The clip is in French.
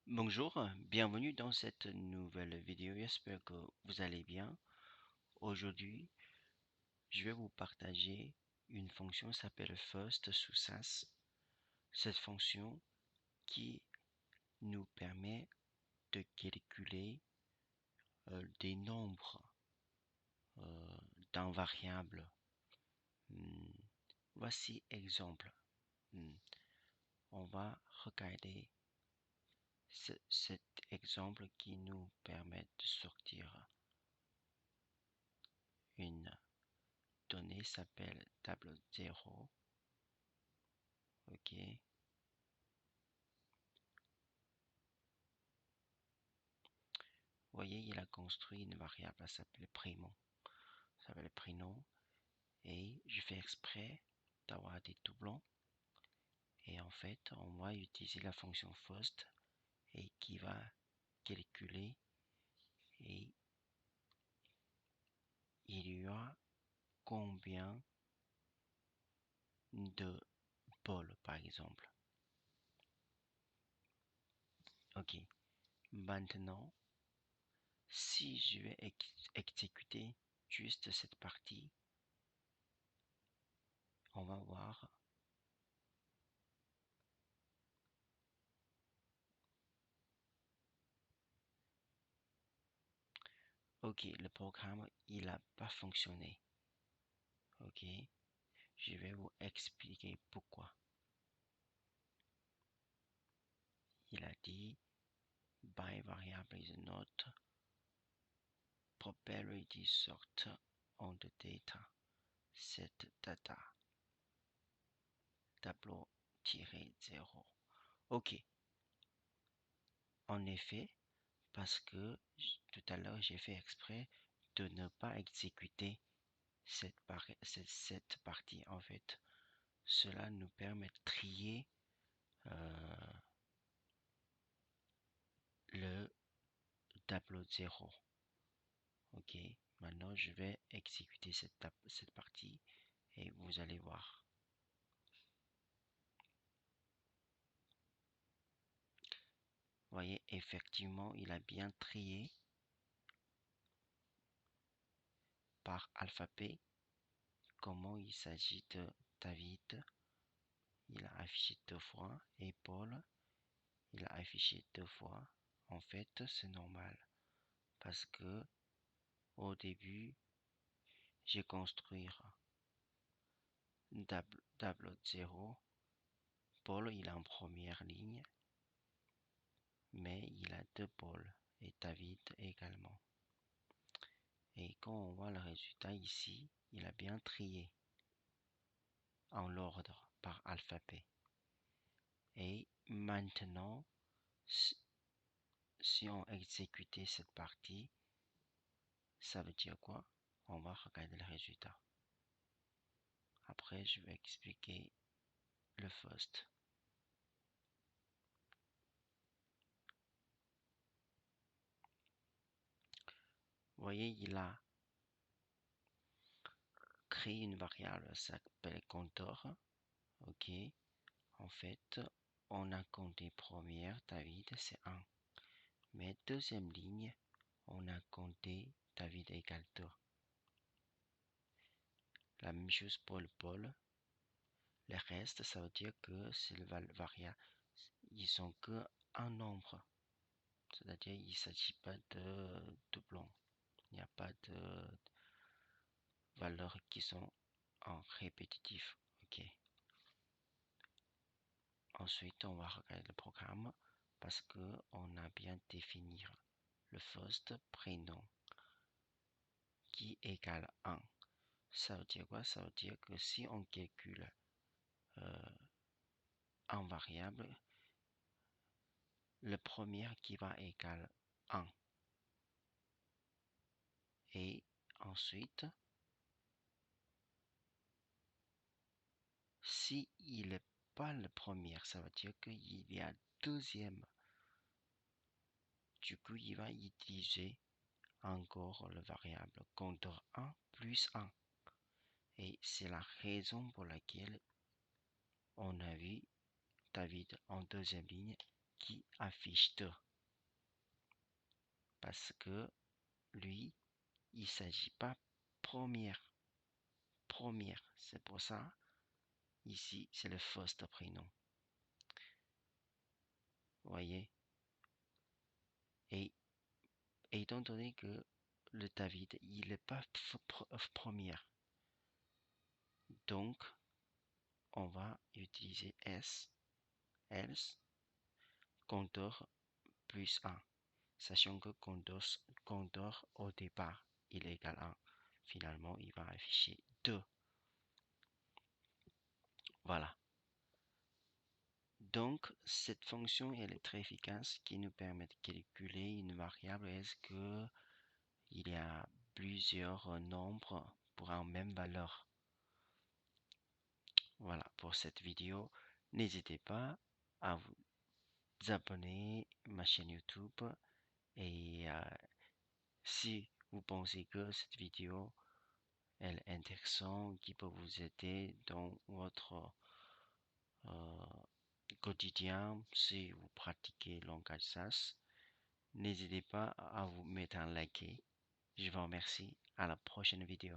Bonjour, bienvenue dans cette nouvelle vidéo. J'espère que vous allez bien. Aujourd'hui, je vais vous partager une fonction qui s'appelle first sous SAS. Cette fonction qui nous permet de calculer des nombres dans variables. Voici exemple. On va regarder cet exemple qui nous permet de sortir une donnée s'appelle tableau 0. Ok. Vous voyez, il a construit une variable, elle s'appelle prénom. Ça s'appelle prénom. Et je fais exprès d'avoir des doublons. Et en fait, on va utiliser la fonction first et qui va calculer. Et il y a combien de Paul, par exemple. Ok. Maintenant, si je vais exécuter juste cette partie, on va voir. Ok, le programme, il n'a pas fonctionné. Ok, je vais vous expliquer pourquoi. Il a dit by variable is not properly sort on the data set data tableau-0. Ok, en effet, parce que tout à l'heure j'ai fait exprès de ne pas exécuter cette partie. En fait, cela nous permet de trier le tableau 0. Ok, maintenant je vais exécuter cette partie et vous allez voir. Vous voyez, effectivement, il a bien trié par alphabet. Comment il s'agit de David, il a affiché 2 fois, et Paul, il a affiché 2 fois. En fait, c'est normal parce que au début, j'ai construit tableau 0. Paul, il est en première ligne, mais il a 2 Paul et David également. Et quand on voit le résultat ici, il a bien trié en l'ordre par alphabet. Et maintenant, si on exécutait cette partie, ça veut dire quoi? On va regarder le résultat. Après, je vais expliquer le first. Vous voyez, il a créé une variable, ça s'appelle compteur. Ok. En fait, on a compté première, David, c'est 1. Mais deuxième ligne, on a compté David égale 2. La même chose pour le Paul. Le reste, ça veut dire que c'est le variable. Ils sont que un nombre. C'est-à-dire, il ne s'agit pas de doublons. Il n'y a pas de valeurs qui sont en répétitif. Ok. Ensuite, on va regarder le programme parce que on a bien défini le first prénom qui égale 1. Ça veut dire quoi? Ça veut dire que si on calcule en variable, le premier qui va égaler 1. Et ensuite, si il n'est pas le premier, ça veut dire qu'il y a deuxième. Du coup, il va utiliser encore le variable compteur 1 plus 1. Et c'est la raison pour laquelle on a vu David en deuxième ligne qui affiche 2 parce que lui, il s'agit pas première. C'est pour ça, ici, c'est le first prénom. Vous voyez? Et étant donné que le David, il n'est pas première, donc on va utiliser else, compteur plus 1, sachant que compteur au départ, il est égal à 1. Finalement, il va afficher 2. Voilà. Donc, cette fonction, elle est très efficace qui nous permet de calculer une variable. Est-ce que il y a plusieurs nombres pour une même valeur? Voilà pour cette vidéo. N'hésitez pas à vous abonner à ma chaîne YouTube et si vous pensez que cette vidéo elle est intéressante, qui peut vous aider dans votre quotidien, si vous pratiquez le langage SAS, n'hésitez pas à vous mettre un like. Je vous remercie. À la prochaine vidéo.